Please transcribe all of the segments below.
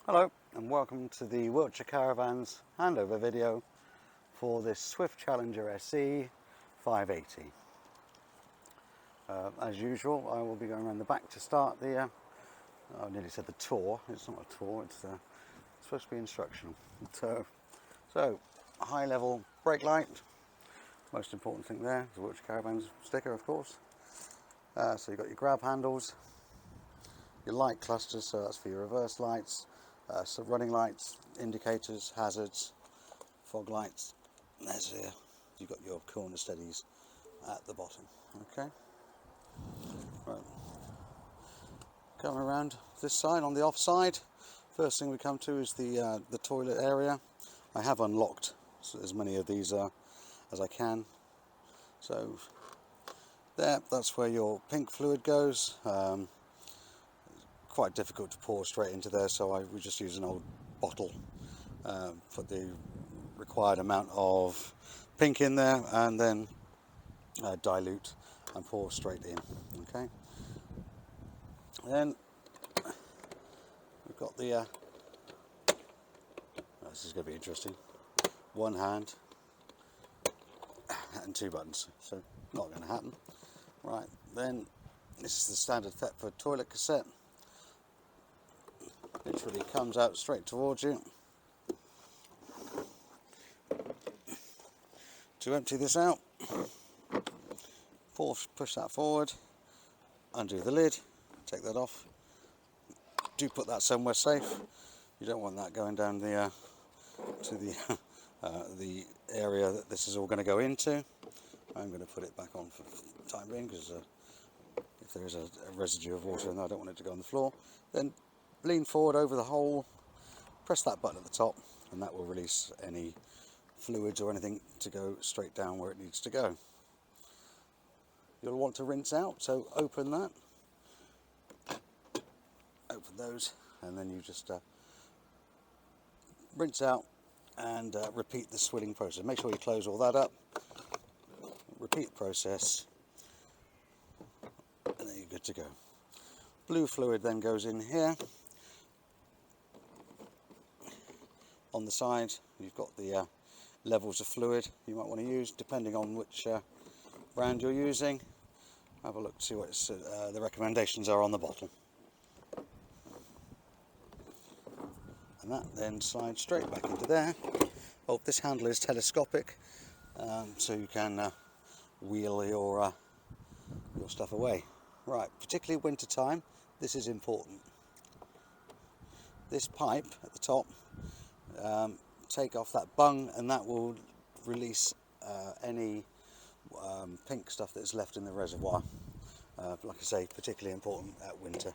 Hello and welcome to the Wiltshire Caravans handover video for this Swift Challenger SE 580. As usual, I will be going around the back to start the, I nearly said the tour. It's not a tour, it's supposed to be instructional. So high level brake light, most important thing there, the Wiltshire Caravans sticker of course. So you've got your grab handles, your light clusters, so that's for your reverse lights, so running lights, indicators, hazards, fog lights. There's here, you've got your corner steadies at the bottom. Okay, right. Coming around this side on the off side, first thing we come to is the toilet area. I have unlocked as many of these as I can. So there, that's where your pink fluid goes. Quite difficult to pour straight into there, so we just use an old bottle, put the required amount of pink in there and then dilute and pour straight in. Okay, then we've got the this is going to be interesting, one hand and two buttons, so not going to happen. Right, then this is the standard Thetford toilet cassette. Literally comes out straight towards you. To empty this out, push that forward, undo the lid, take that off. Do put that somewhere safe. You don't want that going down the to the area that this is all going to go into. I'm going to put it back on for the time being because if there is a residue of water in there, I don't want it to go on the floor. Then lean forward over the hole, press that button at the top, and that will release any fluids or anything to go straight down where it needs to go. You'll want to rinse out, so open that, open those, and then you just rinse out and repeat the swilling process. Make sure you close all that up, repeat the process, and then you're good to go. Blue fluid then goes in here. On the side you've got the levels of fluid you might want to use depending on which brand you're using. Have a look to see what the recommendations are on the bottle. And that then slides straight back into there. Oh, this handle is telescopic, so you can wheel your stuff away. Right, particularly winter time, this is important. This pipe at the top, take off that bung and that will release any pink stuff that's left in the reservoir. Like I say, particularly important at winter.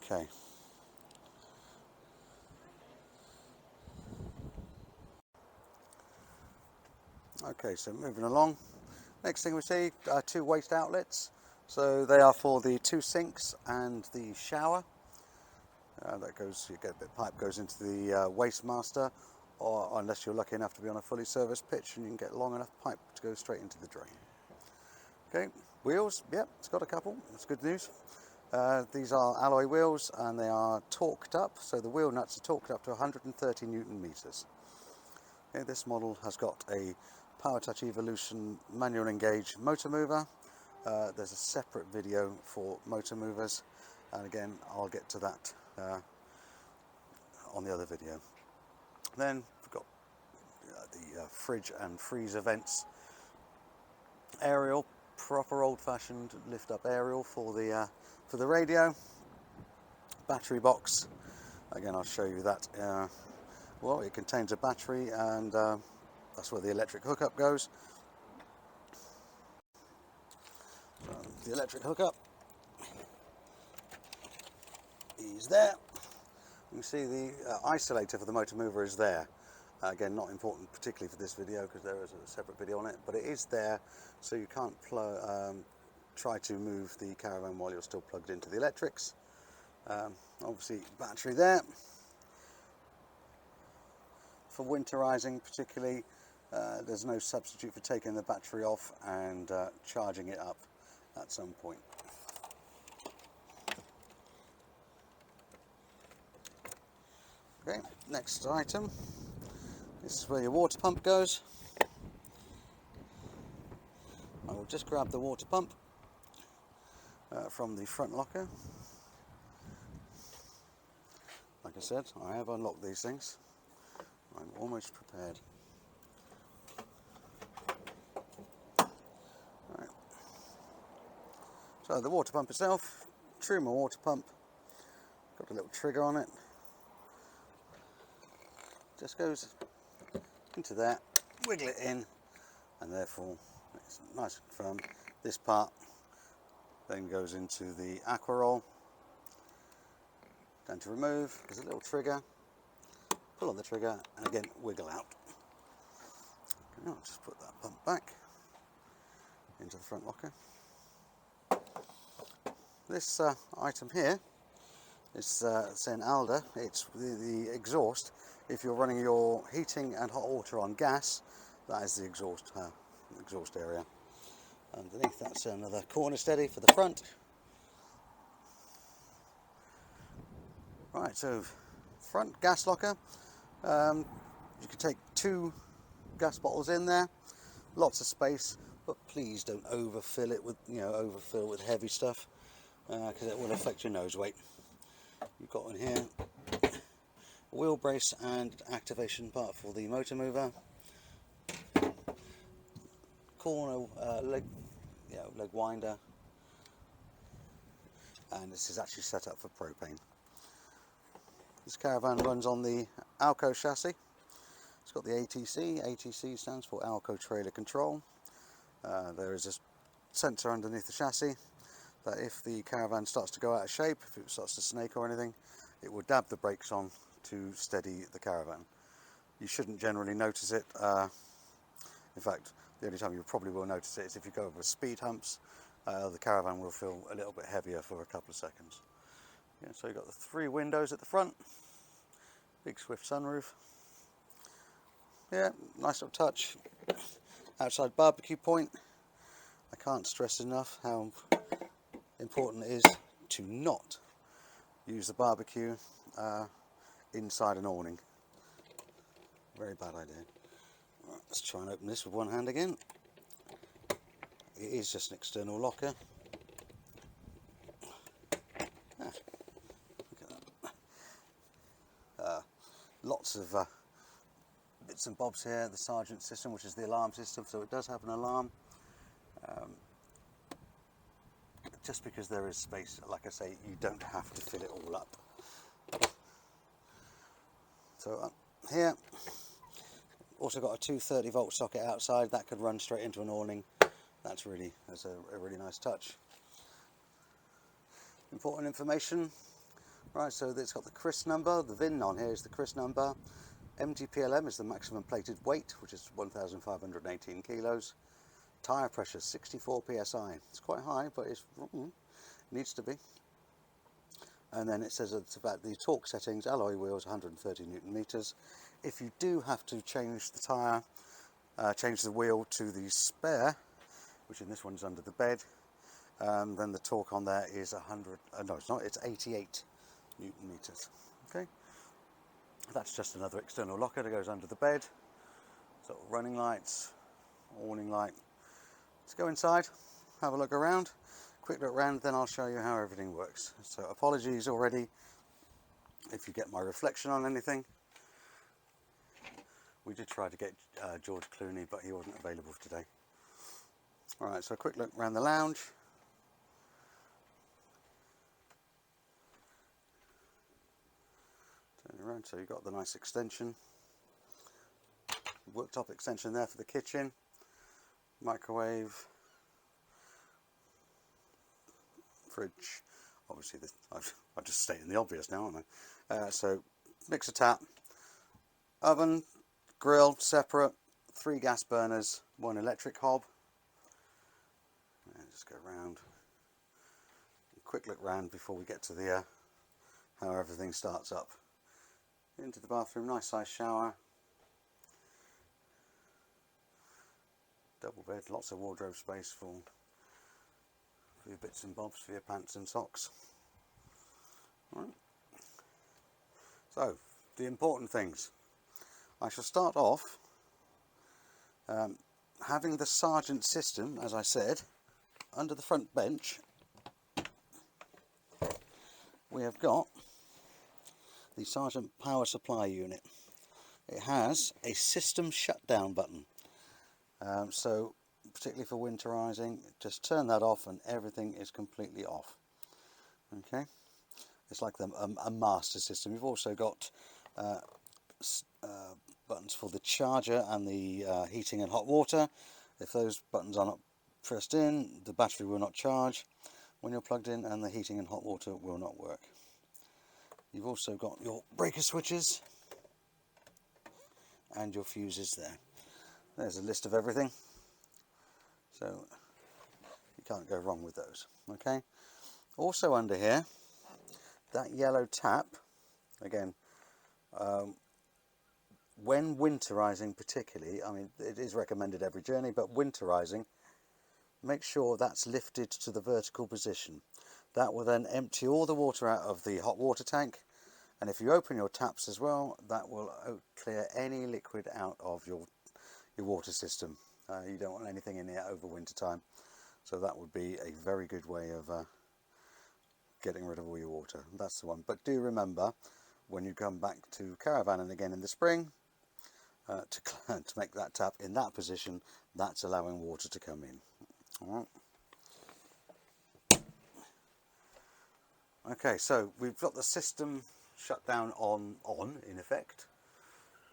Okay. Okay, so moving along. Next thing we see, two waste outlets. So they are for the two sinks and the shower. That goes, you get a bit of pipe goes into the waste master, or unless you're lucky enough to be on a fully serviced pitch and you can get long enough pipe to go straight into the drain. Okay, wheels, yep, it's got a couple, that's good news. These are alloy wheels and they are torqued up, so the wheel nuts are torqued up to 130 Newton meters. Okay, this model has got a PowerTouch Evolution manual engage motor mover. There's a separate video for motor movers, and again I'll get to that on the other video. Then we've got the fridge and freezer vents aerial, proper old-fashioned lift-up aerial for the radio. Battery box, again I'll show you that. Well, it contains a battery and that's where the electric hookup goes. So the electric hookup is there. You can see the isolator for the motor mover is there. Again, not important particularly for this video because there is a separate video on it, but it is there, so you can't try to move the caravan while you're still plugged into the electrics. Obviously, battery there. For winterizing particularly, there's no substitute for taking the battery off and charging it up at some point. Okay, next item. This is where your water pump goes. I will just grab the water pump from the front locker. Like I said, I have unlocked these things. I'm almost prepared. Right. So the water pump itself, Truma water pump, got a little trigger on it. Just goes into there, wiggle it in, and therefore it's nice and firm. This part then goes into the aqua roll. Down to remove, there's a little trigger, pull on the trigger, and again wiggle out. Okay, I'll just put that pump back into the front locker. This item here is saying Alda. It's the exhaust. If you're running your heating and hot water on gas, that is the exhaust area. Underneath that's another corner steady for the front. Right, so front gas locker. You can take 2 gas bottles in there, lots of space, but please don't overfill it with overfill with heavy stuff, because it will affect your nose weight. You've got in here a wheel brace and activation part for the motor mover, corner leg winder, and this is actually set up for propane. This caravan runs on the Alco chassis. It's got the ATC. ATC stands for Alco Trailer Control. There is a sensor underneath the chassis that if the caravan starts to go out of shape, if it starts to snake or anything, it will dab the brakes on to steady the caravan. You shouldn't generally notice it. In fact, the only time you probably will notice it is if you go over speed humps. The caravan will feel a little bit heavier for a couple of seconds. Yeah, so you've got the 3 windows at the front, big swift sunroof. Yeah, nice little touch. Outside barbecue point. I can't stress enough how important it is to not use the barbecue inside an awning. Very bad idea. Right, let's try and open this with one hand again. It is just an external locker. Lots of bits and bobs here. The Sergeant system, which is the alarm system, so it does have an alarm. Just because there is space, like I say, you don't have to fill it all up. So here, also got a 230 volt socket outside that could run straight into an awning. That's a really nice touch. Important information. Right, so it's got the CRIS number. The VIN on here is the CRIS number. MGPLM is the maximum plated weight, which is 1,518 kilos. Tyre pressure 64 psi. It's quite high, but it needs to be. And then it says it's about the torque settings. Alloy wheels 130 newton meters. If you do have to change the tyre, change the wheel to the spare, which in this one's under the bed, then the torque on there is 100. No, it's not. It's 88 newton meters. Okay. That's just another external locker that goes under the bed. So running lights, awning light. Let's go inside, have a look around, quick look around, then I'll show you how everything works. So apologies already if you get my reflection on anything. We did try to get George Clooney, but he wasn't available for today. Alright, so a quick look around the lounge. Turn around, so you've got the nice extension. Worktop extension there for the kitchen. Microwave, fridge, obviously I'm just stating the obvious now, aren't I? So mixer tap, oven, grill separate, 3 gas burners, 1 electric hob. And just go around, quick look round before we get to the how everything starts up. Into the bathroom, nice size shower. Double bed, lots of wardrobe space for your bits and bobs, for your pants and socks. All right. So, the important things. I shall start off having the Sergeant system, as I said, under the front bench. We have got the Sergeant power supply unit. It has a system shutdown button, so particularly for winterizing, just turn that off and everything is completely off. Okay, it's like a master system. You've also got buttons for the charger and the heating and hot water. If those buttons are not pressed in, the battery will not charge when you're plugged in and the heating and hot water will not work. You've also got your breaker switches and your fuses there. There's a list of everything, so you can't go wrong with those. Okay, also under here, that yellow tap, again, when winterizing particularly, I mean it is recommended every journey, but winterizing, make sure that's lifted to the vertical position. That will then empty all the water out of the hot water tank, and if you open your taps as well, that will clear any liquid out of your water system. You don't want anything in here over winter time, so that would be a very good way of getting rid of all your water. That's the one. But do remember, when you come back to caravanning again in the spring, to make that tap in that position, that's allowing water to come in. All right. Okay, so we've got the system shut down on in effect.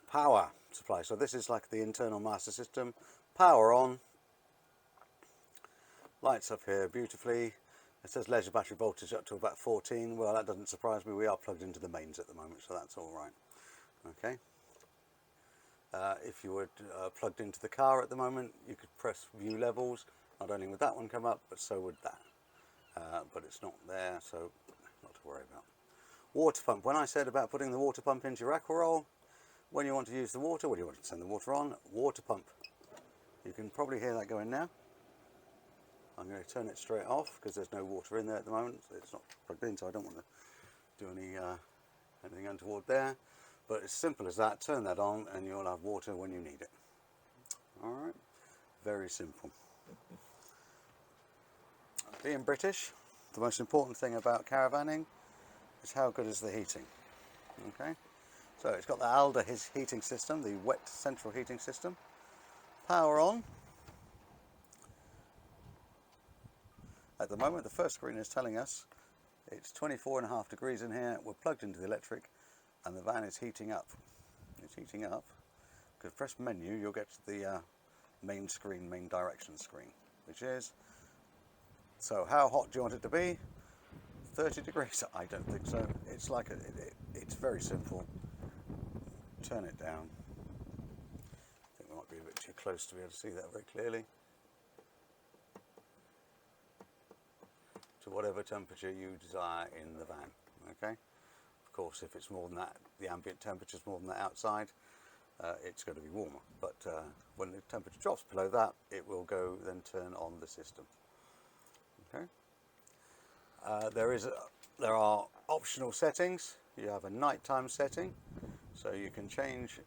Power supply, so this is like the internal master system. Power on, lights up here beautifully. It says leisure battery voltage up to about 14. Well, that doesn't surprise me, we are plugged into the mains at the moment, so that's all right. Okay, if you were plugged into the car at the moment, you could press view levels. Not only would that one come up, but so would that, but it's not there, so not to worry about. Water pump, when I said about putting the water pump into your aqua roll, when you want to use the water, when you want to send the water on, water pump. You can probably hear that going now. I'm going to turn it straight off because there's no water in there at the moment. It's not plugged in, so I don't want to do anything untoward there. But it's simple as that. Turn that on and you'll have water when you need it. All right, very simple. Being British, the most important thing about caravanning is how good is the heating. Okay, so it's got the Alder heating system, the wet central heating system. Power on. At the moment, the first screen is telling us it's 24.5 degrees in here. We're plugged into the electric and the van is heating up. It's heating up. Because press menu, you'll get to the main screen, main direction screen, which is, so how hot do you want it to be? 30 degrees? I don't think so. It's like, it's very simple. Turn it down. I think we might be a bit too close to be able to see that very clearly. To whatever temperature you desire in the van. Okay. Of course, if it's more than that, the ambient temperature is more than that outside, it's going to be warmer. But when the temperature drops below that, it will go then turn on the system. Okay. There are optional settings. You have a nighttime setting, so you can change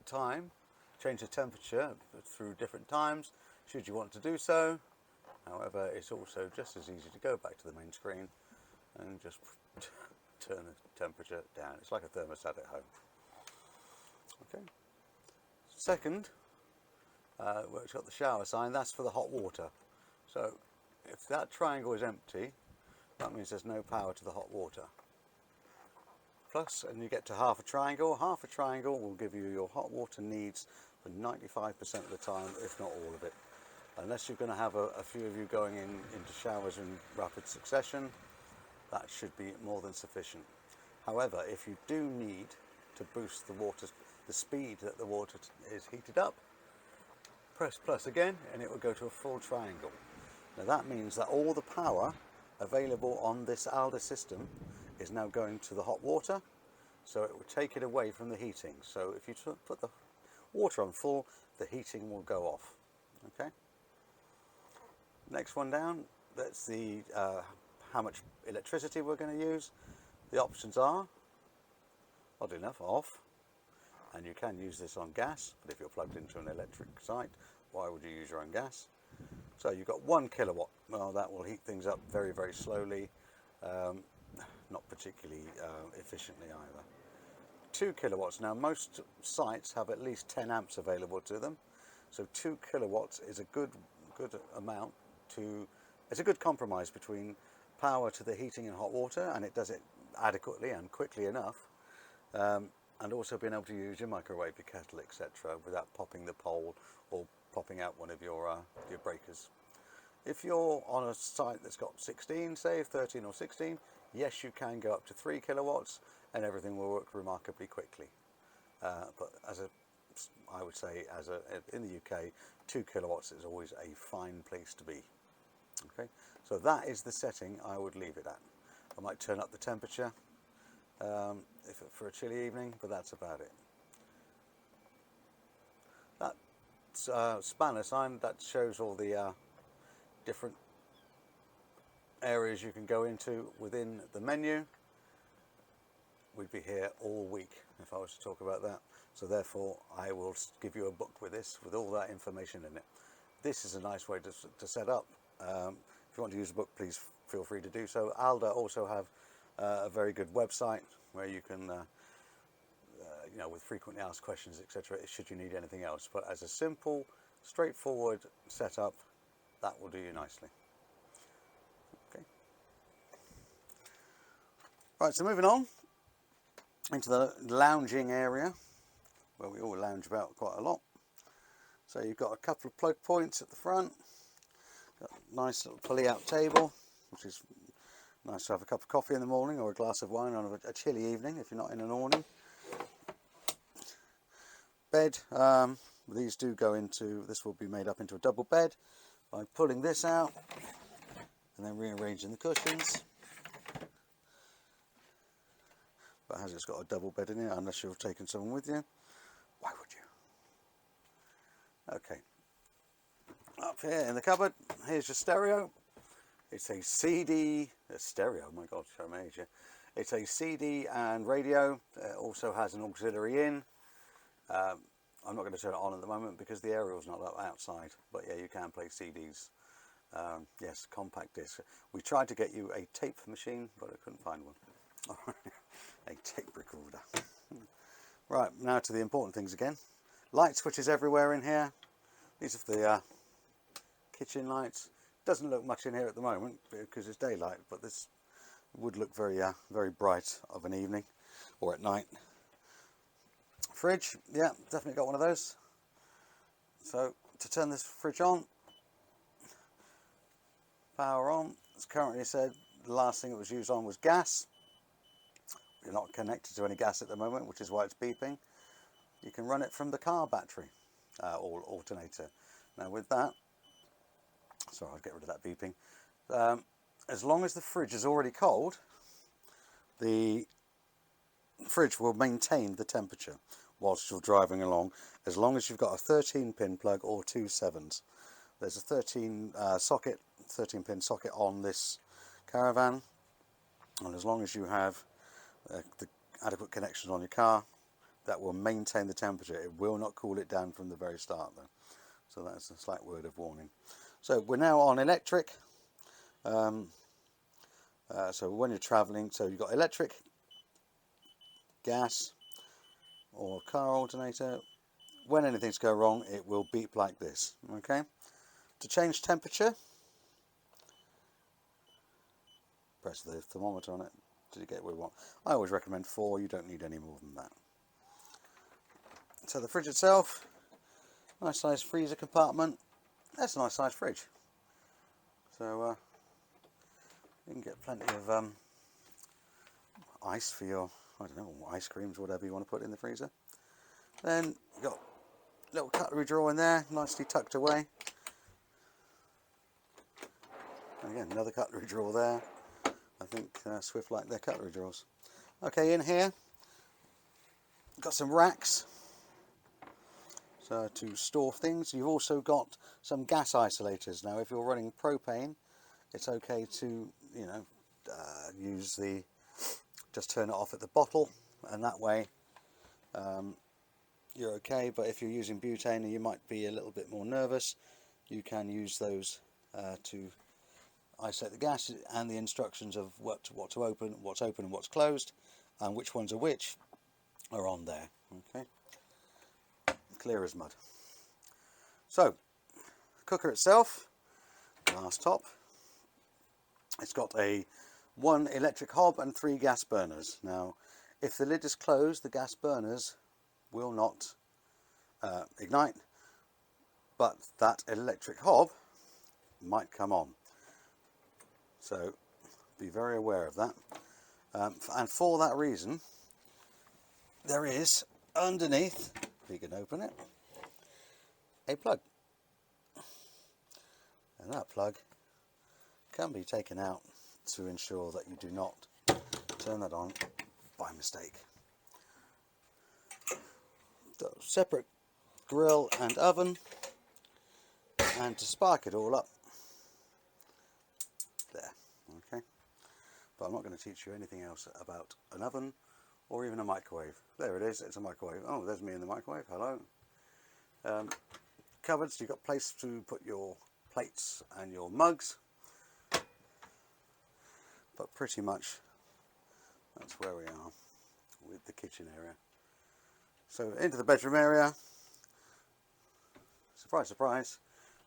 the temperature through different times, should you want to do so. However, it's also just as easy to go back to the main screen and just turn the temperature down. It's like a thermostat at home. Okay. Second, where it's got the shower sign, that's for the hot water. So if that triangle is empty, that means there's no power to the hot water. Plus, and you get to half a triangle. Half a triangle will give you your hot water needs for 95% of the time, if not all of it. Unless you're going to have a few of you going into showers in rapid succession, that should be more than sufficient. However, if you do need to boost the speed that the water is heated up, press plus again and it will go to a full triangle. Now that means that all the power available on this Alder system is now going to the hot water, so it will take it away from the heating. So if you put the water on full, the heating will go off. Okay. Next one down, that's the how much electricity we're going to use. The options are, odd enough, off. And you can use this on gas, but if you're plugged into an electric site, why would you use your own gas? So you've got 1 kilowatt. Well, that will heat things up very, very slowly, not particularly efficiently either. 2 kilowatts. Now most sites have at least 10 amps available to them, so 2 kilowatts is a good amount to. It's a good compromise between power to the heating and hot water, and it does it adequately and quickly enough, and also being able to use your microwave, your kettle, etc., without popping the pole or popping out one of your breakers. If you're on a site that's got 16, say 13 or 16, yes, you can go up to 3 kilowatts, and everything will work remarkably quickly. But I would say, in the UK, 2 kilowatts is always a fine place to be. Okay, so that is the setting I would leave it at. I might turn up the temperature for a chilly evening, but that's about it. That spanner sign, that shows all the different areas you can go into within the menu. We'd be here all week if I was to talk about that, so therefore I will give you a book with this, with all that information in it. This is a nice way to set up. If you want to use a book, please feel free to do so. Alda also have a very good website where you can, with frequently asked questions, etc., should you need anything else. But as a simple, straightforward setup, that will do you nicely. Okay. Right, so moving on into the lounging area, where we all lounge about quite a lot. So you've got a couple of plug points at the front, got a nice little pulley out table, which is nice to have a cup of coffee in the morning or a glass of wine on a chilly evening if you're not in an awning. Bed, these do go into, this will be made up into a double bed by pulling this out and then rearranging the cushions. But as it's got a double bed in it, unless you've taken someone with you, why would you? Okay, up here in the cupboard, here's your stereo. It's a CD, stereo, oh my god, show my age here. It's a CD and radio. It also has an auxiliary in. I'm not going to turn it on at the moment because the aerial's not outside, but yeah, you can play CDs. Yes, compact disc. We tried to get you a tape machine, but I couldn't find one. A tape recorder. Right, now to the important things again. Light switches everywhere in here. These are the kitchen lights. Doesn't look much in here at the moment because it's daylight, but this would look very bright of an evening or at night. Fridge, yeah, definitely got one of those. So to turn this fridge on, power on, as currently said, the last thing it was used on was gas. You're not connected to any gas at the moment, which is why it's beeping. You can run it from the car battery or alternator. Now with that, sorry, I'll get rid of that beeping. As long as the fridge is already cold, the fridge will maintain the temperature whilst you're driving along, as long as you've got a 13-pin plug or 2 7s. There's a 13 pin socket on this Caravan, and as long as you have the adequate connections on your car, that will maintain the temperature. It will not cool it down from the very start though. So that's a slight word of warning. So we're now on electric. So when you're travelling, so you've got electric, gas or car alternator. When anything's go wrong, it will beep like this. Okay. To change temperature, press the thermometer on it till you get where you want. I always recommend 4. You don't need any more than that. So the fridge itself, nice size freezer compartment. That's a nice size fridge. So you can get plenty of ice for your, I don't know, ice creams, whatever you want to put in the freezer. Then you've got a little cutlery drawer in there, nicely tucked away. And again, another cutlery drawer there. I think Swift like their cutlery drawers. Okay, in here, got some racks. So to store things. You've also got some gas isolators. Now if you're running propane, it's okay to use just turn it off at the bottle and that way you're okay. But if you're using butane and you might be a little bit more nervous, you can use those to isolate the gas, and the instructions of what to open, what's open and what's closed, and which ones are which are on there. Okay, clear as mud. So, cooker itself, glass top. It's got one electric hob and 3 gas burners. Now, if the lid is closed, the gas burners will not ignite, but that electric hob might come on. So be very aware of that. And for that reason, there is underneath, if you can open it, a plug. And that plug can be taken out to ensure that you do not turn that on by mistake. So, separate grill and oven, and to spark it all up, there, okay. But I'm not going to teach you anything else about an oven or even a microwave. There it is, it's a microwave. Oh, there's me in the microwave, hello. Cupboards, you've got place to put your plates and your mugs, but pretty much that's where we are with the kitchen area. So into the bedroom area, surprise surprise,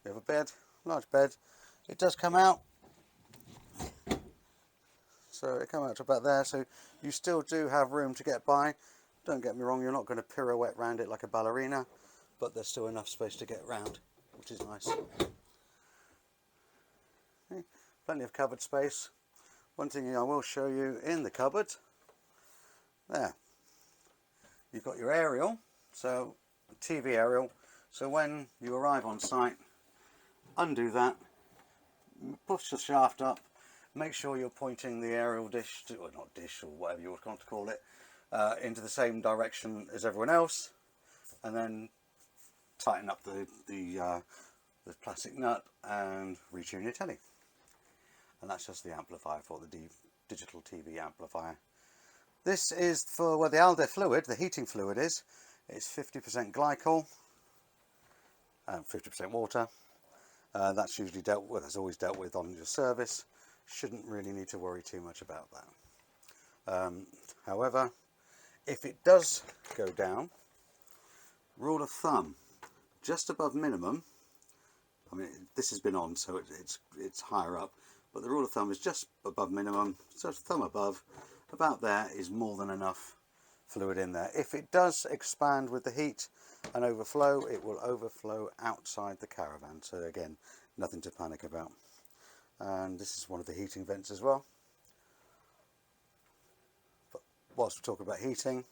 we have a bed, large bed. It does come out, so it comes out to about there, so you still do have room to get by. Don't get me wrong, you're not going to pirouette around it like a ballerina, but there's still enough space to get round, which is nice. Okay, plenty of cupboard space. One thing I will show you in the cupboard, there, you've got your aerial, so TV aerial. So when you arrive on site, undo that, push the shaft up, make sure you're pointing the aerial dish, or not dish, or whatever you want to call it, into the same direction as everyone else, and then tighten up the plastic nut and retune your telly. And that's just the amplifier for the digital TV amplifier. This is for where the Alde fluid, the heating fluid is. It's 50% glycol and 50% water. That's usually dealt with, that's always dealt with on your service. Shouldn't really need to worry too much about that. However, if it does go down, rule of thumb, just above minimum, I mean this has been on so it's higher up, but the rule of thumb is just above minimum, so thumb above, about there is more than enough fluid in there. If it does expand with the heat and overflow, it will overflow outside the caravan, so again, nothing to panic about. And this is one of the heating vents as well. But whilst we're talking about heating,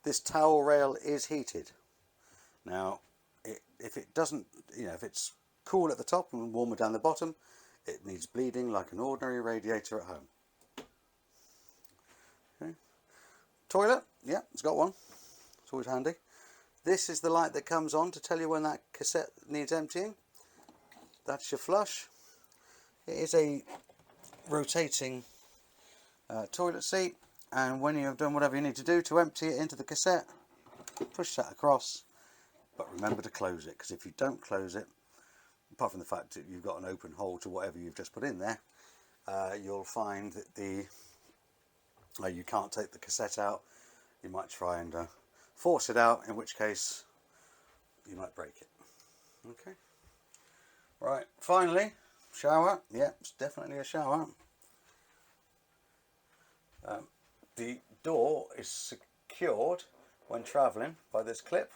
this towel rail is heated. Now, if it doesn't, if it's cool at the top and warmer down the bottom, it needs bleeding like an ordinary radiator at home. Okay. Toilet, yeah, it's got one. It's always handy. This is the light that comes on to tell you when that cassette needs emptying. That's your flush. It is a rotating toilet seat, and when you have done whatever you need to do to empty it into the cassette, push that across, but remember to close it, because if you don't close it, apart from the fact that you've got an open hole to whatever you've just put in there, you'll find that you can't take the cassette out. You might try and force it out, in which case you might break it. Okay, right, finally, shower. Yeah, it's definitely a shower. The door is secured when travelling by this clip,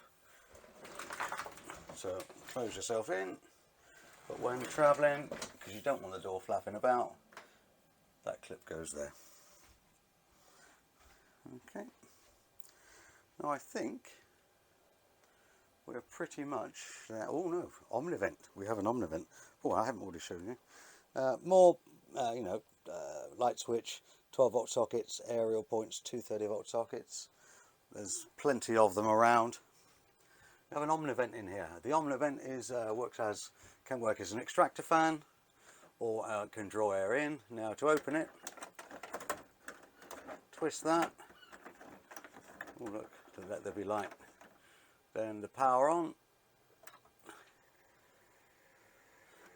so close yourself in, but when travelling, because you don't want the door flapping about, that clip goes there. Okay, now I think we're pretty much there. Oh no, omnivent, we have an omnivent. Oh, I haven't already shown you. More, light switch, 12 volt sockets, aerial points, 230 volt sockets. There's plenty of them around. We have an omnivent in here. The omnivent can work as an extractor fan, or can draw air in. Now to open it, twist that, Oh look, let there be light. Then the power on.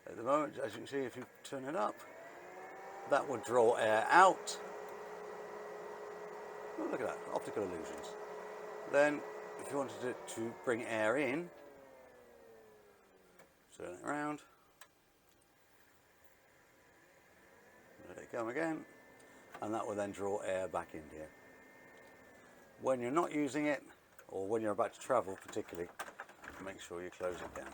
At the moment, as you can see, if you turn it up, that would draw air out. Oh, look at that, optical illusions. Then, if you wanted it to bring air in, turn it around. Let it go again, and that will then draw air back in here. When you're not using it, or when you're about to travel particularly, make sure you close it down.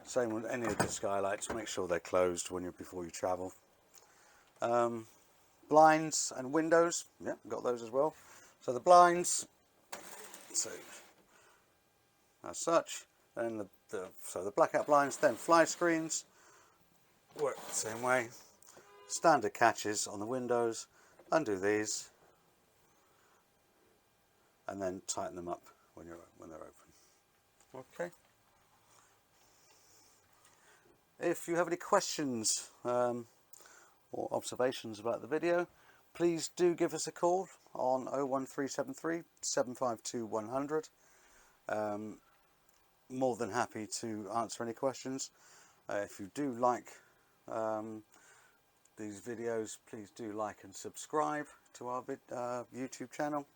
Same with any of the skylights, make sure they're closed before you travel. Blinds and windows, yeah, got those as well. So the blinds, so as such, then the blackout blinds, then fly screens, work the same way. Standard catches on the windows, undo these, and then tighten them up when they're open. Okay. If you have any questions or observations about the video, please do give us a call on 01373 752 100. More than happy to answer any questions. If you do like these videos, please do like and subscribe to our YouTube channel,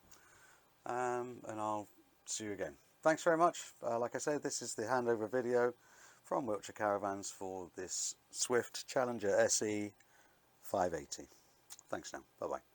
and I'll see you again. Thanks very much. Like I said, this is the handover video from Wiltshire Caravans for this Swift Challenger SE 580. Thanks now. Bye bye.